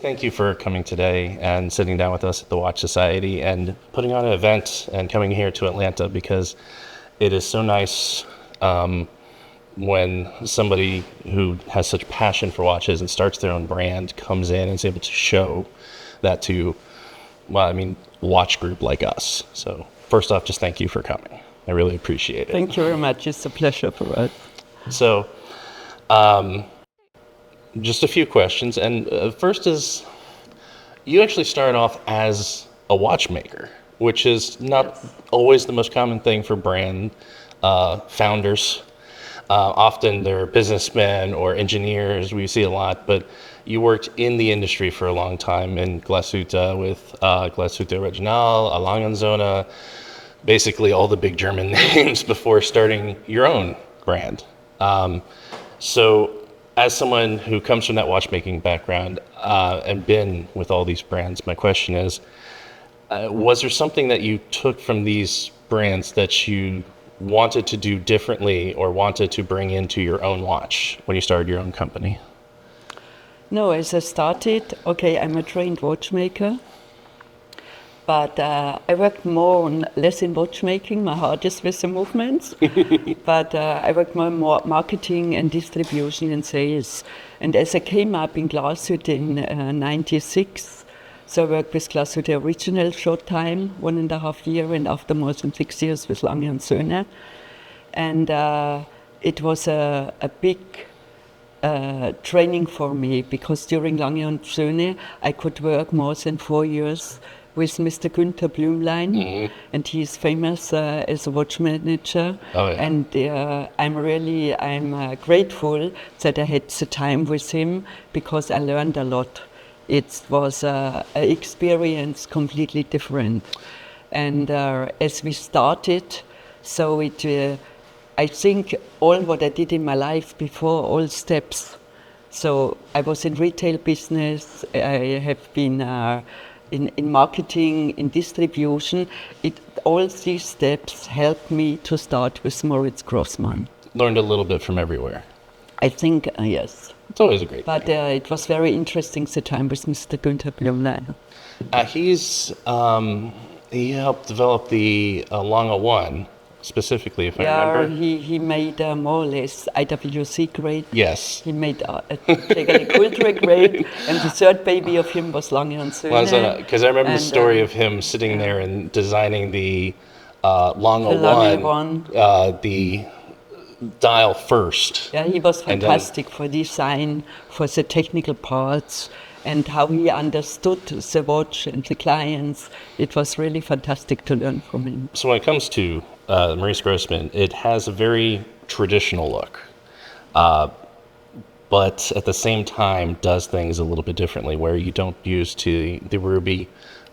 thank you for coming today and sitting down with us at the Watch Society and putting on an event and coming here to Atlanta, because it is so nice when somebody who has such passion for watches and starts their own brand comes in and is able to show that to, watch group like us. So first off, just thank you for coming. I really appreciate it. Thank you very much. It's a pleasure for us. So, just a few questions. And first is, you actually started off as a watchmaker, which is not always the most common thing for brand founders. Often they're businessmen or engineers, we see a lot, but you worked in the industry for a long time in Glashutte with Glashutte Original, A Lange Sohne, basically all the big German names before starting your own brand. So as someone who comes from that watchmaking background and been with all these brands, my question is, was there something that you took from these brands that you wanted to do differently or wanted to bring into your own watch when you started your own company? No, as I started, I'm a trained watchmaker, but I worked less in watchmaking. My heart is with the movements, but I worked more marketing and distribution and sales. And as I came up in Glashutte in 96, so I worked with Glashutte Original short time, 1.5 years, and after more than 6 years with Lange Sohne. And it was a big training for me, because during Lange Sohne I could work more than 4 years with Mr. Günther Blümlein, and he is famous as a watch manager. Oh, yeah. And I'm grateful that I had the time with him, because I learned a lot. It was an experience completely different. And as we started, so I think all what I did in my life before, all steps. So I was in retail business, I have been in marketing, in distribution. All these steps helped me to start with Moritz Grossmann. Learned a little bit from everywhere. I think, yes. It's always a great But thing. it was very interesting, the time with Mr. Günther Blümlein. He helped develop the Lange One, specifically, if I remember. He made more or less IWC grade. Yes. He made a ultra grade, and the third baby of him was Lange Sohne. Because I remember the story of him sitting there and designing the Lange One, the dial first. Yeah, he was fantastic for design, for the technical parts, and how he understood the watch and the clients. It was really fantastic to learn from him. So when it comes to Moritz Grossmann, it has a very traditional look, but at the same time does things a little bit differently, where you don't use the ruby,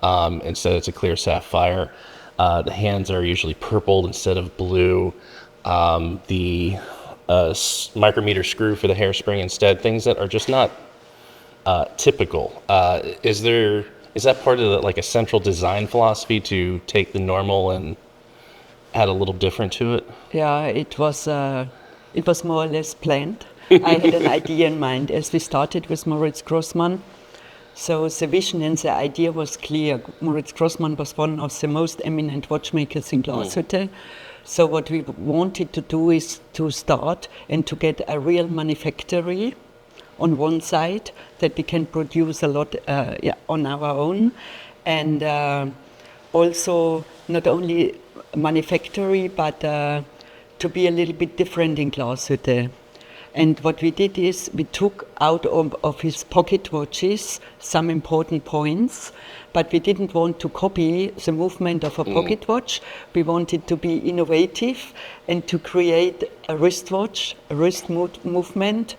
instead it's a clear sapphire. The hands are usually purpled instead of blue. The micrometer screw for the hairspring instead, things that are just not typical. Is that part of like a central design philosophy to take the normal and add a little different to it? Yeah, it was more or less planned. I had an idea in mind as we started with Moritz Grossmann. So the vision and the idea was clear. Moritz Grossmann was one of the most eminent watchmakers in Glashutte. So what we wanted to do is to start and to get a real manufactory on one side that we can produce a lot on our own, and also not only manufactory, but to be a little bit different in Glashutte. And what we did is we took out of his pocket watches some important points, but we didn't want to copy the movement of a pocket watch. We wanted to be innovative and to create a wristwatch, a wrist movement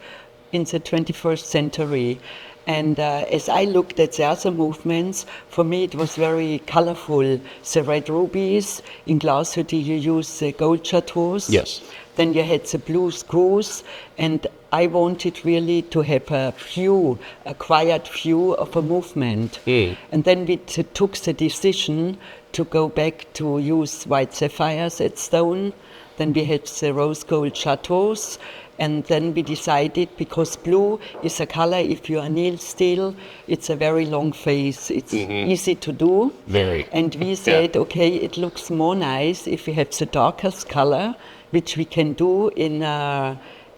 in the 21st century. And as I looked at the other movements, for me it was very colorful. The red rubies, in Glashutte you use the gold chateaus. Yes. Then you had the blue screws, and I wanted really to have a quiet view of a movement. And then we took the decision to go back to use white sapphires at stone. Then we had the rose gold chateaus, And then we decided, because blue is a color, if you anneal steel, it's a very long face. It's easy to do. Very. And we said, okay, it looks more nice if we have the darkest color, which we can do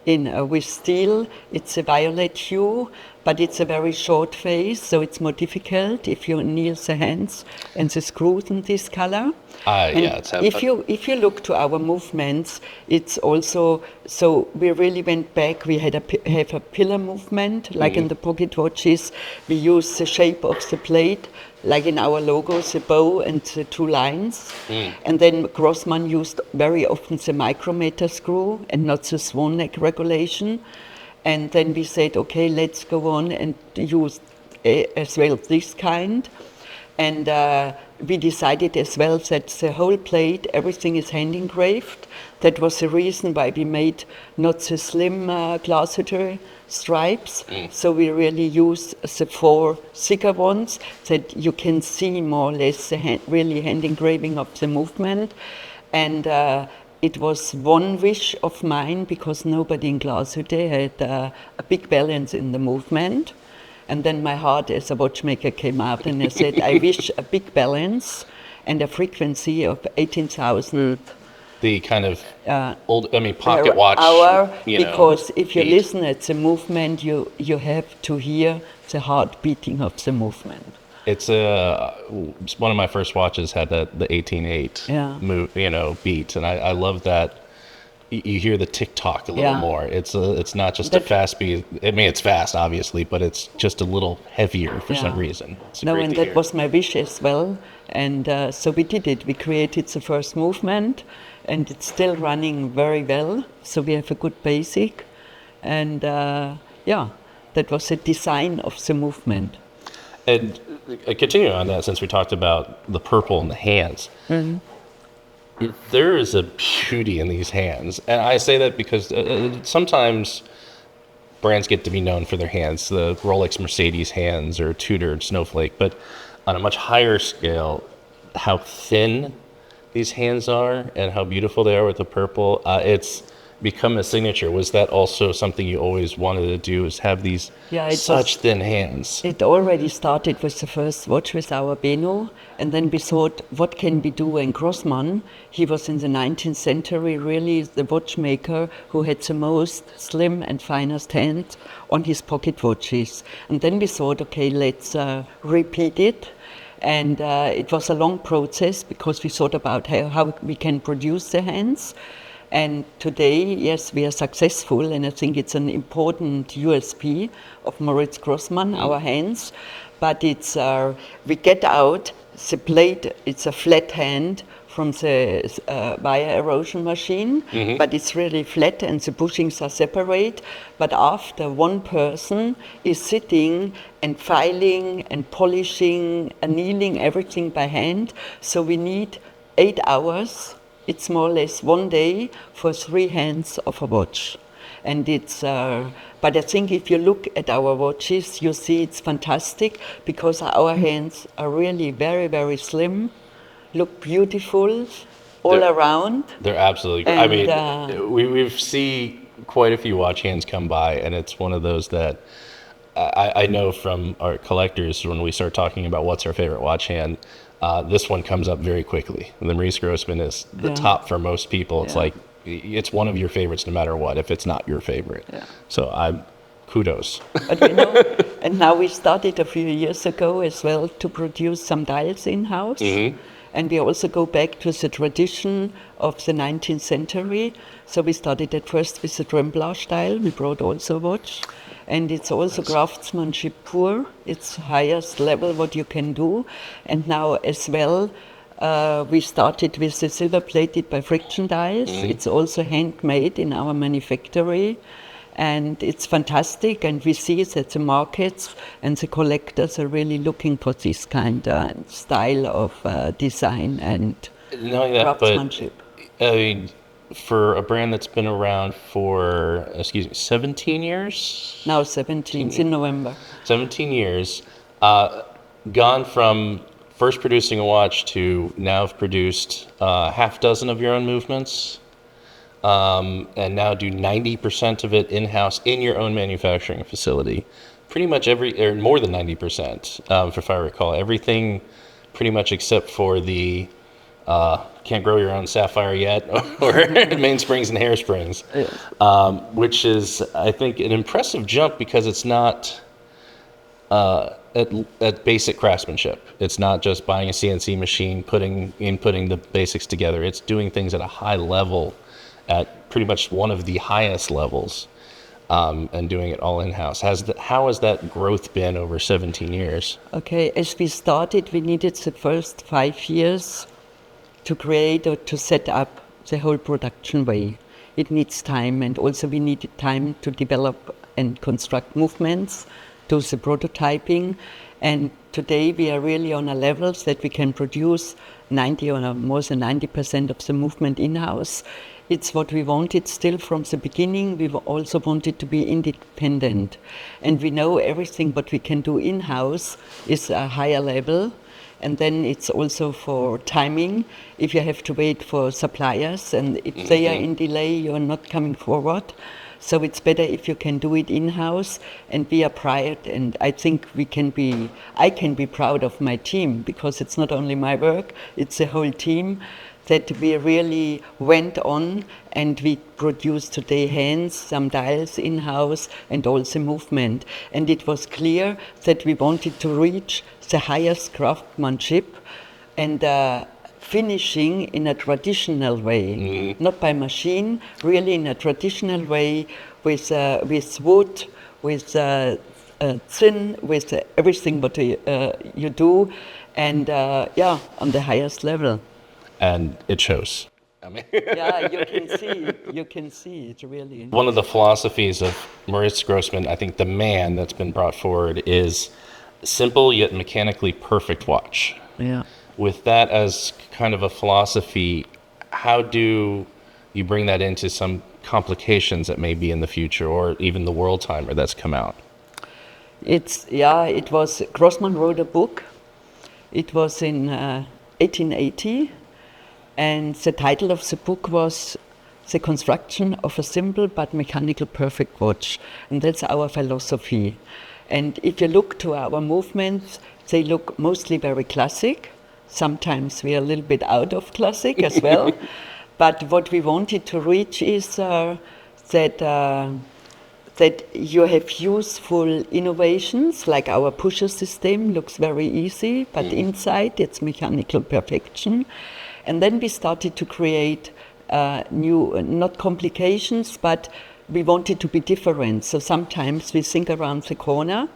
with steel. It's a violet hue, but it's a very short face, so it's more difficult if you anneal the hands and the screws in this color. If you look to our movements, it's also, so we really went back. We have a pillar movement, like in the pocket watches. We use the shape of the plate, like in our logo, the bow and the two lines. And then Grossmann used very often the micrometer screw and not the swan neck regulation. And then we said, okay, let's go on and use as well this kind. And we decided as well that the whole plate, everything is hand engraved. That was the reason why we made not the slim Glashutte stripes. So we really use the 4 thicker ones that you can see more or less the really hand engraving of the movement. And it was one wish of mine, because nobody in Glashutte had a big balance in the movement. And then my heart as a watchmaker came out, and I said, I wish a big balance and a frequency of 18,000. The kind of pocket watch hour, because if you beat. listen at the movement, you have to hear the heart beating of the movement. It's one of my first watches had the 18.8 move, beat, and I love that. You hear the tick-tock a little more. It's not just a fast beat. I mean, it's fast, obviously, but it's just a little heavier for some reason. That was my wish as well. And so we did it. We created the first movement, and it's still running very well. So we have a good basic. And that was the design of the movement. And continuing on that, since we talked about the purple in the hands, there is a beauty in these hands. And I say that because sometimes brands get to be known for their hands, the Rolex Mercedes hands or Tudor Snowflake, but on a much higher scale, how thin these hands are and how beautiful they are with the purple, it's become a signature. Was that also something you always wanted to do, is have these such thin hands? It already started with the first watch with our Beno, and then we thought, what can we do? And Grossmann, he was in the 19th century really the watchmaker who had the most slim and finest hands on his pocket watches. And then we thought, okay, let's repeat it. And it was a long process, because we thought about how we can produce the hands. And today, yes, we are successful, and I think it's an important USP of Moritz Grossmann, our hands. But it's we get out the plate. It's a flat hand from the wire erosion machine, but it's really flat, and the bushings are separate. But after one person is sitting and filing and polishing, annealing everything by hand, so we need 8 hours. It's more or less one day for 3 hands of a watch. And it's, but I think if you look at our watches, you see it's fantastic, because our hands are really very, very slim, look beautiful all around. They're absolutely great. And, I mean, we've seen quite a few watch hands come by, and it's one of those that I know from our collectors, when we start talking about what's our favorite watch hand, this one comes up very quickly. The Moritz Grossmann is the top for most people. It's like, it's one of your favorites no matter what, if it's not your favorite. So kudos. But and now we started a few years ago as well to produce some dials in-house. And we also go back to the tradition of the 19th century. So we started at first with the Tremblage dial. We brought also a watch. And it's also craftsmanship pure. It's highest level what you can do. And now as well, we started with the silver plated by friction dies. It's also handmade in our manufactory. And it's fantastic. And we see that the markets and the collectors are really looking for this kind of style of design and craftsmanship. I mean, for a brand that's been around for, 17 years? Now 17, in November. 17 years. Gone from first producing a watch to now have produced half dozen of your own movements. and now do 90% of it in-house in your own manufacturing facility. Pretty much or more than 90%, if I recall. Everything pretty much except for the can't grow your own sapphire yet, or mainsprings and hairsprings, which is, I think, an impressive jump because it's not at basic craftsmanship. It's not just buying a CNC machine, putting the basics together. It's doing things at a high level, at pretty much one of the highest levels, and doing it all in-house. How has that growth been over 17 years? Okay, as we started, we needed the first 5 years to create or to set up the whole production way. It needs time, and also we needed time to develop and construct movements, do the prototyping, and today we are really on a level that we can produce 90 or more than 90% of the movement in-house. It's what we wanted still from the beginning. We also wanted to be independent, and we know everything what we can do in-house is a higher level. And then it's also for timing. If you have to wait for suppliers and if they are in delay, you're not coming forward. So it's better if you can do it in-house, and we are proud. And I think I can be proud of my team, because it's not only my work, it's the whole team, that we really went on and we produced today hands, some dials in-house, and also movement. And it was clear that we wanted to reach the highest craftsmanship and finishing in a traditional way, not by machine, really in a traditional way, with wood, with thin, with everything what you do, and on the highest level. And it shows. I mean, Yeah, you can see it really. one of the philosophies of Moritz Grossmann, I think the man that's been brought forward, is simple yet mechanically perfect watch. Yeah. With that as kind of a philosophy, how do you bring that into some complications that may be in the future, or even the world timer that's come out? It was, Grossmann wrote a book. It was in 1880, and the title of the book was The Construction of a Simple but Mechanical Perfect Watch. And that's our philosophy. And if you look to our movements, they look mostly very classic. Sometimes we are a little bit out of classic as well. But what we wanted to reach is that you have useful innovations, like our pusher system looks very easy, but inside it's mechanical perfection. And then we started to create new, not complications, but we wanted to be different. So sometimes we think around the corner.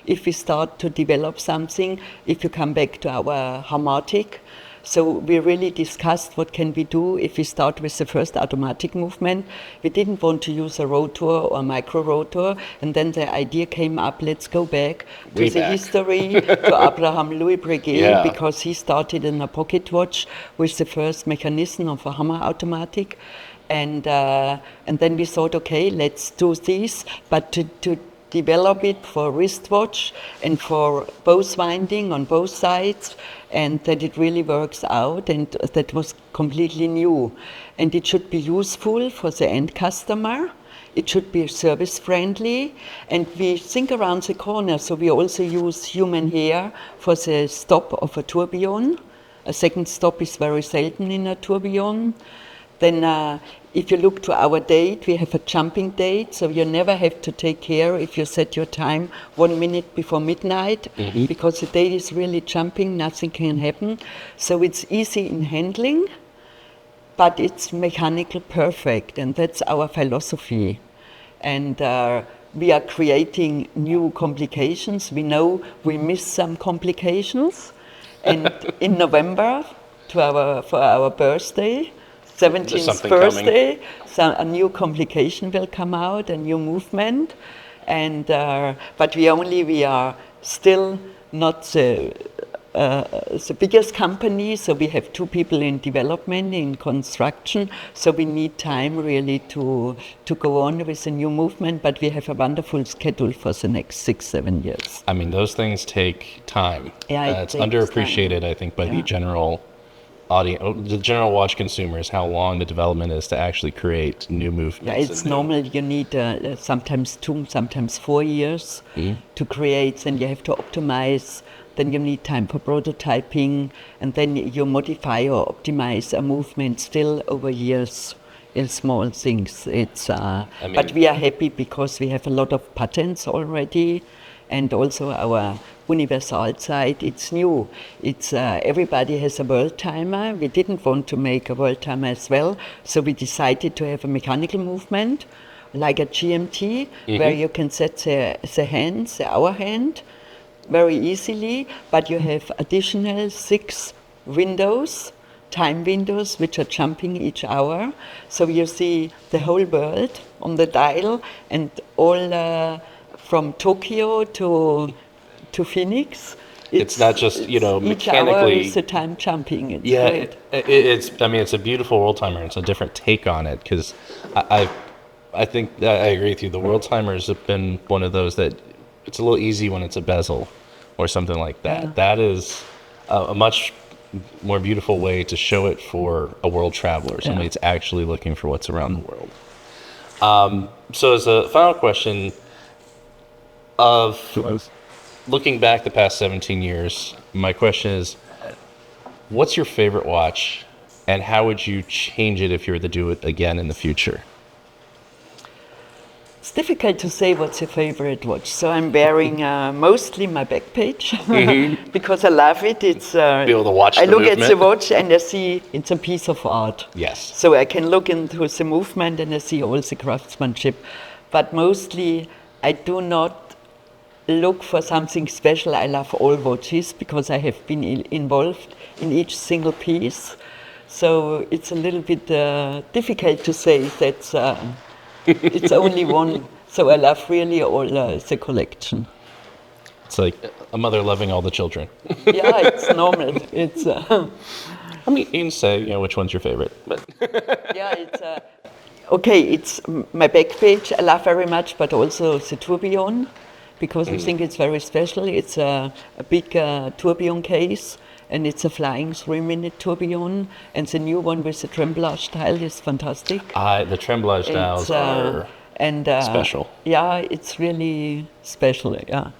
If we start to develop something, if you come back to our harmatic, so we really discussed what can we do if we start with the first automatic movement. We didn't want to use a rotor or micro rotor, and then the idea came up, let's go back to the history, to Abraham Louis Breguet, because he started in a pocket watch with the first mechanism of a hammer automatic. And then we thought, okay, let's do this, but to develop it for wristwatch and for both winding on both sides, and that it really works out, and that was completely new. And it should be useful for the end customer. It should be service friendly, and we think around the corner, so we also use human hair for the stop of a tourbillon. A second stop is very seldom in a tourbillon. Then if you look to our date, we have a jumping date, so you never have to take care if you set your time 1 minute before midnight, because the date is really jumping, nothing can happen. So it's easy in handling, but it's mechanical perfect, and that's our philosophy. And we are creating new complications. We know we miss some complications, and in November, for our birthday, 17th birthday, so a new complication will come out, a new movement, and but we are still not the biggest company, so we have 2 people in development, in construction, so we need time really to go on with a new movement, but we have a wonderful schedule for the next 6-7 years. I mean, those things take time. Yeah, it's underappreciated, time. I think, by the general the general watch consumers, how long the development is to actually create new movements. Yeah, it's normal. You need sometimes 2, sometimes 4 years to create. Then you have to optimize. Then you need time for prototyping, and then you modify or optimize a movement still over years in small things. But we are happy because we have a lot of patents already, and also our universal side. It's new. It's everybody has a world timer. We didn't want to make a world timer as well, so we decided to have a mechanical movement, like a GMT, where you can set the hands, the hour hand, very easily, but you have additional 6 windows, time windows, which are jumping each hour. So you see the whole world on the dial, and all from Tokyo to Phoenix. It's not just, mechanically. Each hour is the time jumping. It's great. It's a beautiful world timer. It's a different take on it, because I think I agree with you. The world timers have been one of those that it's a little easy when it's a bezel or something like that. Yeah. That is a much more beautiful way to show it for a world traveler, somebody that's actually looking for what's around the world. So as a final question, looking back the past 17 years, my question is, what's your favorite watch, and how would you change it if you were to do it again in the future? It's difficult to say what's your favorite watch. So I'm wearing mostly my back page because I love it. It's Be able to watch I the look movement. at the watch and I see it's a piece of art. Yes. So I can look into the movement and I see all the craftsmanship. But mostly I do not look for something special. I love all watches because I have been involved in each single piece. So it's a little bit difficult to say that it's only one. So I love really all the collection. It's like a mother loving all the children. Yeah, it's normal. It's I mean, you can say, which one's your favorite, but yeah, it's okay. It's my back page. I love very much, but also the tourbillon because I think it's very special. It's a big tourbillon case, and it's a flying 3-minute tourbillon. And the new one with the tremblage style is fantastic. the tremblage dials are special. Yeah, it's really special. Yeah.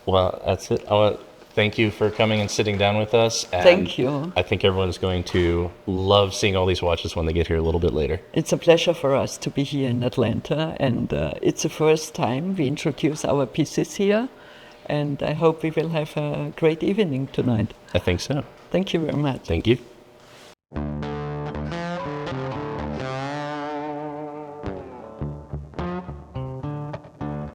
Well, that's it. I want to thank you for coming and sitting down with us. And Thank you. I think everyone's going to love seeing all these watches when they get here a little bit later. It's a pleasure for us to be here in Atlanta, and it's the first time we introduce our pieces here, and I hope we will have a great evening tonight. I think so. Thank you very much. Thank you.